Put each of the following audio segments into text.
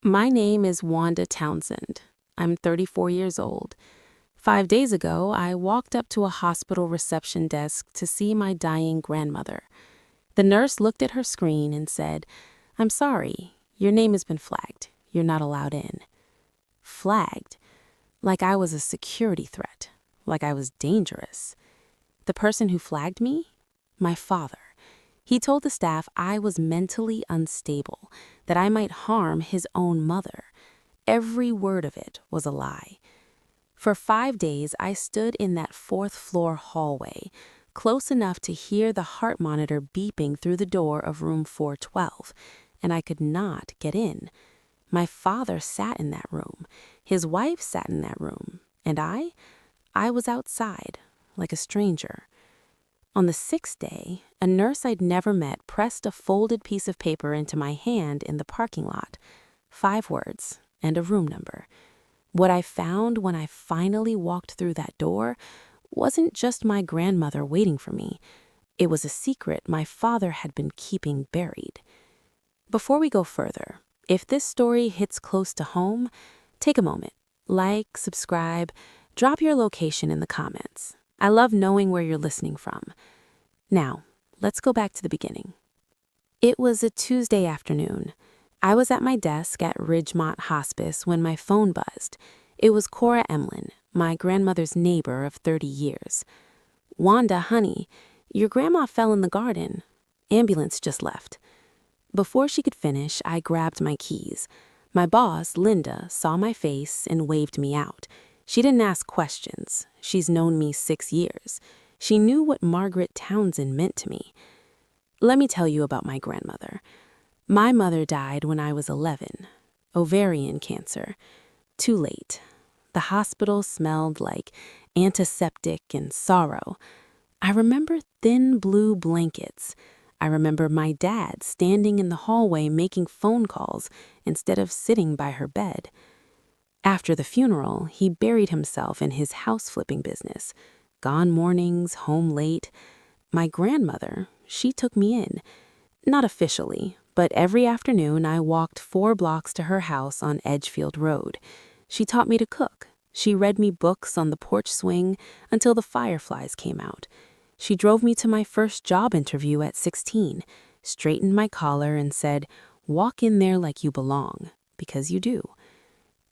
My name is Wanda Townsend. I'm 34 years old. 5 days ago, I walked up to a hospital reception desk to see my dying grandmother. The nurse looked at her screen and said, "I'm sorry, your name has been flagged. You're not allowed in." Flagged? Like I was a security threat. Like I was dangerous. The person who flagged me? My father. He told the staff I was mentally unstable, that I might harm his own mother. Every word of it was a lie. For 5 days, I stood in that fourth-floor hallway, close enough to hear the heart monitor beeping through the door of room 412, and I could not get in. My father sat in that room. His wife sat in that room. And I was outside, like a stranger. On the 6th day, a nurse I'd never met pressed a folded piece of paper into my hand in the parking lot. 5 words and a room number. What I found when I finally walked through that door wasn't just my grandmother waiting for me. It was a secret my father had been keeping buried. Before we go further, if this story hits close to home, take a moment. Like, subscribe, drop your location in the comments. I love knowing where you're listening from. Now, let's go back to the beginning. It was a Tuesday afternoon. I was at my desk at Ridgemont Hospice when my phone buzzed. It was Cora Emlyn, my grandmother's neighbor of 30 years. "Wanda, honey, your grandma fell in the garden. Ambulance just left." Before she could finish, I grabbed my keys. My boss, Linda, saw my face and waved me out. She didn't ask questions. She's known me 6 years. She knew what Margaret Townsend meant to me. Let me tell you about my grandmother. My mother died when I was 11. Ovarian cancer. Too late. The hospital smelled like antiseptic and sorrow. I remember thin blue blankets. I remember my dad standing in the hallway making phone calls instead of sitting by her bed. After the funeral, he buried himself in his house-flipping business. Gone mornings, home late. My grandmother, she took me in. Not officially, but every afternoon I walked 4 blocks to her house on Edgefield Road. She taught me to cook. She read me books on the porch swing until the fireflies came out. She drove me to my first job interview at 16, straightened my collar and said, "Walk in there like you belong, because you do."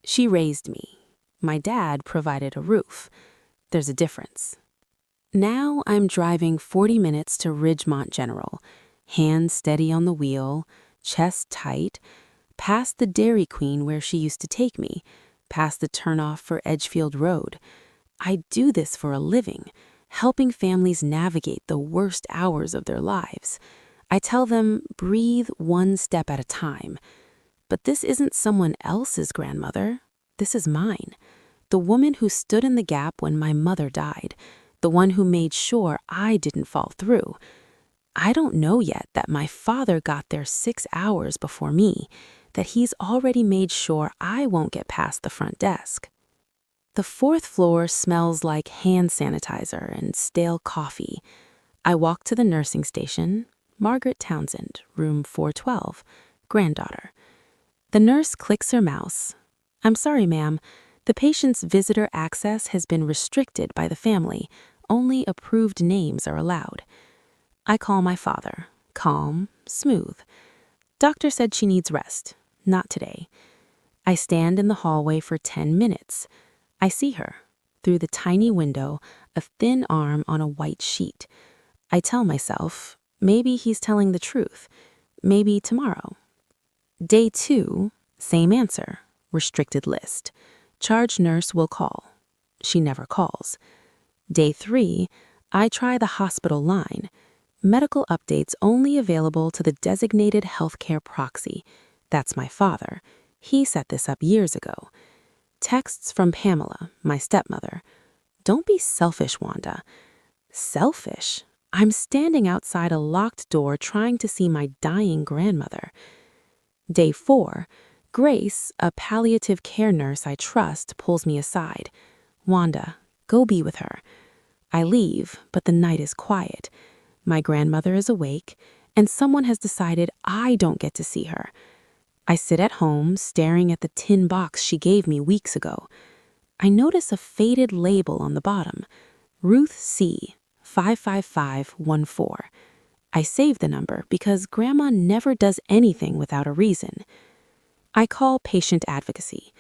She raised me. My dad provided a roof. There's a difference. Now I'm driving 40 minutes to Ridgemont General, hands steady on the wheel, chest tight, past the Dairy Queen where she used to take me, past the turnoff for Edgefield Road. I do this for a living, helping families navigate the worst hours of their lives. I tell them, breathe one step at a time. But this isn't someone else's grandmother. This is mine. The woman who stood in the gap when my mother died. The one who made sure I didn't fall through. I don't know yet that my father got there 6 hours before me, that he's already made sure I won't get past the front desk. The 4th floor smells like hand sanitizer and stale coffee. I walk to the nursing station. Margaret Townsend, room 412, granddaughter. The nurse clicks her mouse. "I'm sorry, ma'am. The patient's visitor access has been restricted by the family. Only approved names are allowed." I call my father. Calm, smooth. "Doctor said she needs rest. Not today." I stand in the hallway for 10 minutes. I see her. Through the tiny window, a thin arm on a white sheet. I tell myself, maybe he's telling the truth. Maybe tomorrow. Day 2, same answer. Restricted list. Charge nurse will call. She never calls. Day 3, I try the hospital line. Medical updates only available to the designated healthcare proxy. That's my father. He set this up years ago. Texts from Pamela, my stepmother. "Don't be selfish, Wanda." Selfish? I'm standing outside a locked door trying to see my dying grandmother. Day 4, Grace, a palliative care nurse I trust, pulls me aside. "Wanda, go be with her." I leave, but the night is quiet. My grandmother is awake, and someone has decided I don't get to see her. I sit at home staring at the tin box she gave me weeks ago. I notice a faded label on the bottom, Ruth C. 55514. I save the number because Grandma never does anything without a reason. I call patient advocacy.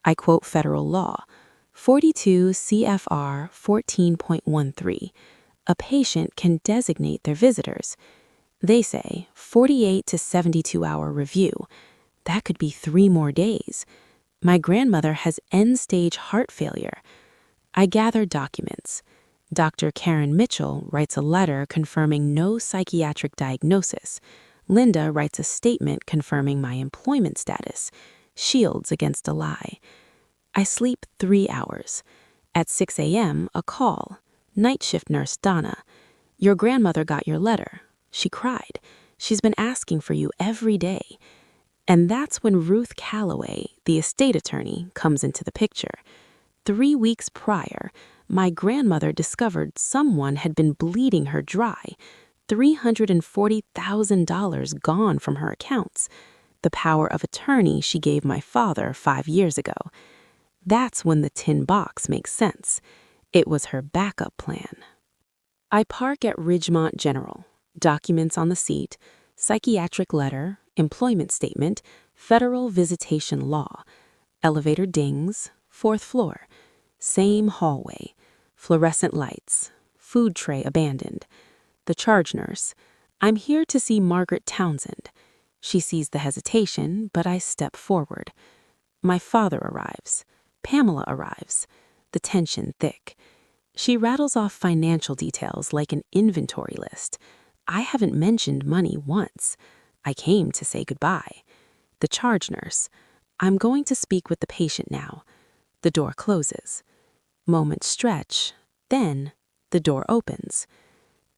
I quote federal law, 42 CFR 14.13. A patient can designate their visitors. They say 48 to 72-hour review. That could be 3 more days. My grandmother has end-stage heart failure. I gather documents. Dr. Karen Mitchell writes a letter confirming no psychiatric diagnosis. Linda writes a statement confirming my employment status. Shields against a lie. I sleep 3 hours. At 6 a.m., a call. Night shift nurse Donna. Your grandmother got your letter. She cried. She's been asking for you every day. And that's when Ruth Calloway, the estate attorney, comes into the picture. 3 weeks prior, my grandmother discovered someone had been bleeding her dry. $340,000 gone from her accounts. The power of attorney she gave my father 5 years ago. That's when the tin box makes sense. It was her backup plan. I park at Ridgemont General. Documents on the seat, psychiatric letter, employment statement, federal visitation law. Elevator dings, 4th floor. Same hallway. Fluorescent lights. Food tray abandoned. The charge nurse. I'm here to see Margaret Townsend. She sees the hesitation, but I step forward. My father arrives. Pamela arrives. The tension thick. She rattles off financial details like an inventory list. I haven't mentioned money once. I came to say goodbye. The charge nurse. I'm going to speak with the patient now. The door closes. Moments stretch. Then the door opens.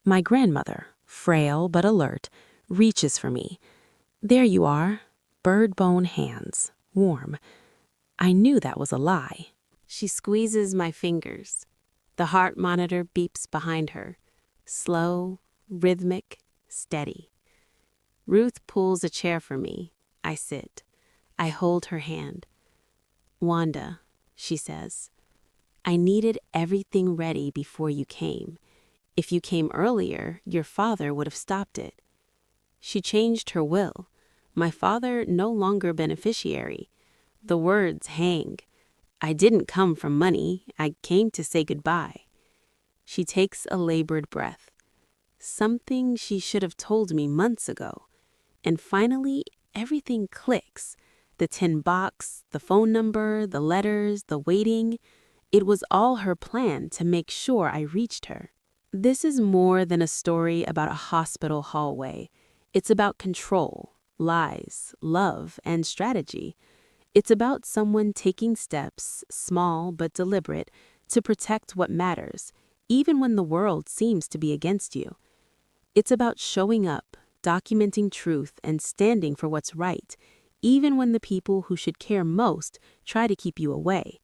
My grandmother, frail but alert, reaches for me. There you are. Bird bone hands. Warm. I knew that was a lie. She squeezes my fingers. The heart monitor beeps behind her. Slow, rhythmic, steady. Ruth pulls a chair for me. I sit. I hold her hand. Wanda, she says, I needed everything ready before you came. If you came earlier, your father would have stopped it. She changed her will. My father no longer beneficiary. The words hang. I didn't come from money. I came to say goodbye. She takes a labored breath. Something she should have told me months ago. And finally, everything clicks. The tin box, the phone number, the letters, the waiting. It was all her plan to make sure I reached her. This is more than a story about a hospital hallway. It's about control, lies, love, and strategy. It's about someone taking steps, small but deliberate, to protect what matters, even when the world seems to be against you. It's about showing up, documenting truth, and standing for what's right, even when the people who should care most try to keep you away.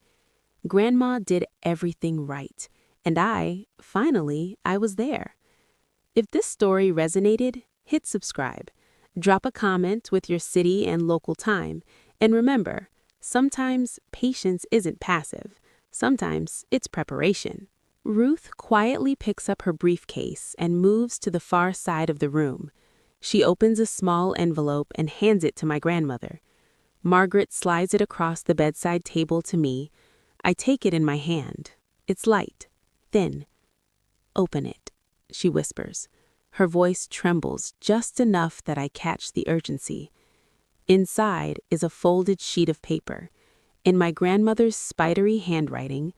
Grandma did everything right, and I was there. If this story resonated, hit subscribe. Drop a comment with your city and local time, and remember, sometimes patience isn't passive. Sometimes it's preparation. Ruth quietly picks up her briefcase and moves to the far side of the room. She opens a small envelope and hands it to my grandmother. Margaret slides it across the bedside table to me. I take it in my hand. It's light, thin. Open it, she whispers. Her voice trembles just enough that I catch the urgency. Inside is a folded sheet of paper. In my grandmother's spidery handwriting,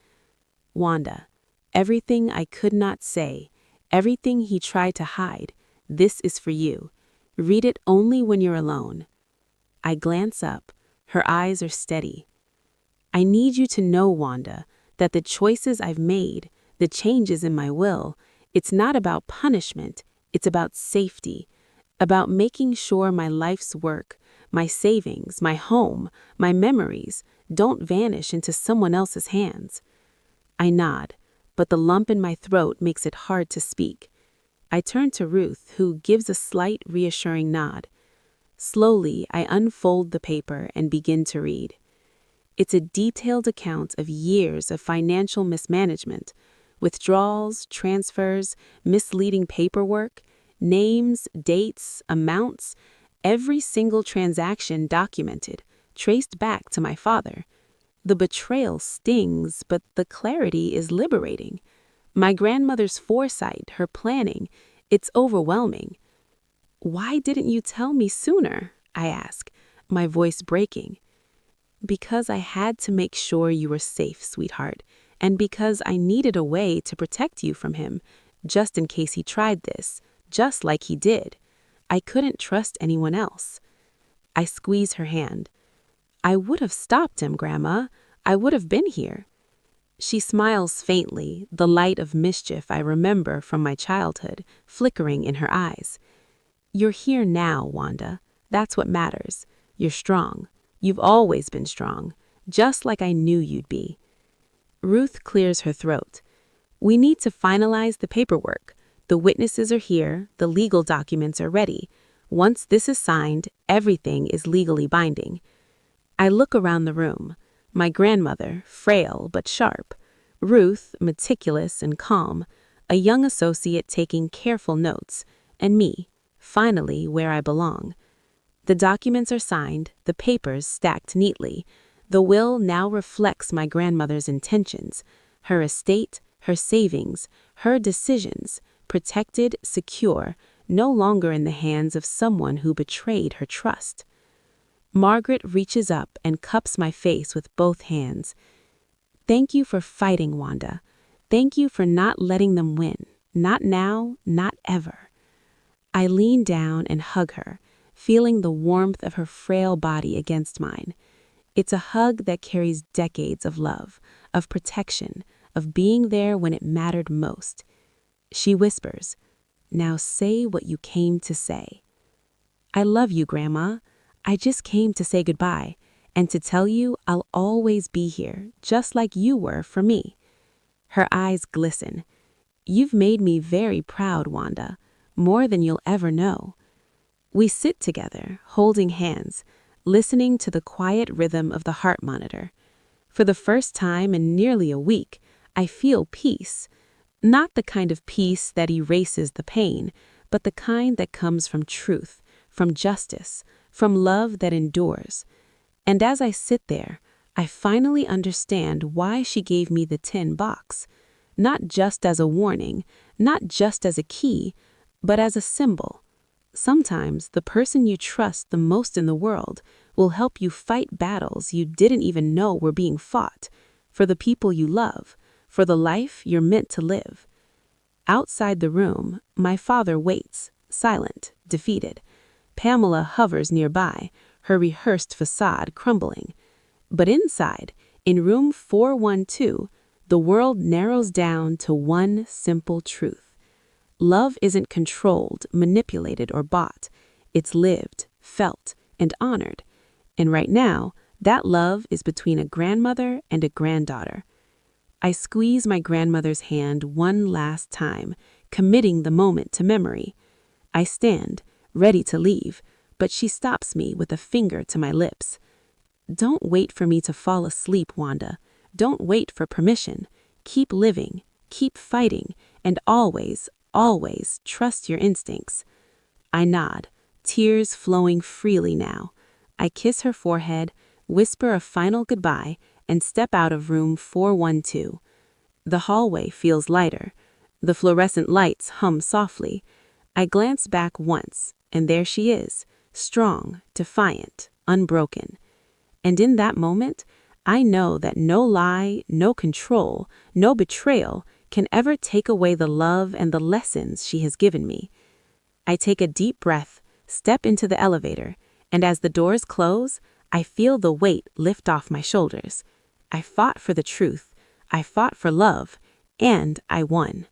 Wanda, everything I could not say, everything he tried to hide, this is for you. Read it only when you're alone. I glance up. Her eyes are steady. I need you to know, Wanda, that the choices I've made, the changes in my will, it's not about punishment, it's about safety, about making sure my life's work, my savings, my home, my memories don't vanish into someone else's hands. I nod, but the lump in my throat makes it hard to speak. I turn to Ruth, who gives a slight, reassuring nod. Slowly, I unfold the paper and begin to read. It's a detailed account of years of financial mismanagement, withdrawals, transfers, misleading paperwork, names, dates, amounts, every single transaction documented, traced back to my father. The betrayal stings, but the clarity is liberating. My grandmother's foresight, her planning, it's overwhelming. "Why didn't you tell me sooner?" I ask, my voice breaking. "Because I had to make sure you were safe, sweetheart, and because I needed a way to protect you from him, just in case he tried this, just like he did. I couldn't trust anyone else." I squeeze her hand. "I would have stopped him, Grandma. I would have been here." She smiles faintly, the light of mischief I remember from my childhood flickering in her eyes. "You're here now, Wanda. That's what matters. You're strong. You've always been strong, just like I knew you'd be." Ruth clears her throat. "We need to finalize the paperwork. The witnesses are here, the legal documents are ready. Once this is signed, everything is legally binding." I look around the room. My grandmother, frail but sharp. Ruth, meticulous and calm. A young associate taking careful notes. And me, finally where I belong. The documents are signed, the papers stacked neatly. The will now reflects my grandmother's intentions. Her estate, her savings, her decisions, protected, secure, no longer in the hands of someone who betrayed her trust. Margaret reaches up and cups my face with both hands. "Thank you for fighting, Wanda. Thank you for not letting them win. Not now, not ever." I lean down and hug her, feeling the warmth of her frail body against mine. It's a hug that carries decades of love, of protection, of being there when it mattered most. She whispers, "Now say what you came to say." "I love you, Grandma. I just came to say goodbye, and to tell you I'll always be here, just like you were for me." Her eyes glisten. "You've made me very proud, Wanda, more than you'll ever know." We sit together, holding hands, listening to the quiet rhythm of the heart monitor. For the first time in nearly a week, I feel peace. Not the kind of peace that erases the pain, but the kind that comes from truth, from justice, from love that endures. And as I sit there, I finally understand why she gave me the tin box. Not just as a warning, not just as a key, but as a symbol. Sometimes the person you trust the most in the world will help you fight battles you didn't even know were being fought, for the people you love, for the life you're meant to live. Outside the room, my father waits, silent, defeated. Pamela hovers nearby, her rehearsed facade crumbling. But inside, in room 412, the world narrows down to one simple truth. Love isn't controlled, manipulated, or bought. It's lived, felt, and honored. And right now, that love is between a grandmother and a granddaughter. I squeeze my grandmother's hand one last time, committing the moment to memory. I stand, ready to leave, but she stops me with a finger to my lips. "Don't wait for me to fall asleep, Wanda. Don't wait for permission. Keep living, keep fighting, and always, always trust your instincts." I nod, tears flowing freely now. I kiss her forehead, whisper a final goodbye, and step out of room 412. The hallway feels lighter. The fluorescent lights hum softly. I glance back once, and there she is, strong, defiant, unbroken. And in that moment, I know that no lie, no control, no betrayal can ever take away the love and the lessons she has given me. I take a deep breath, step into the elevator, and as the doors close, I feel the weight lift off my shoulders. I fought for the truth, I fought for love, and I won.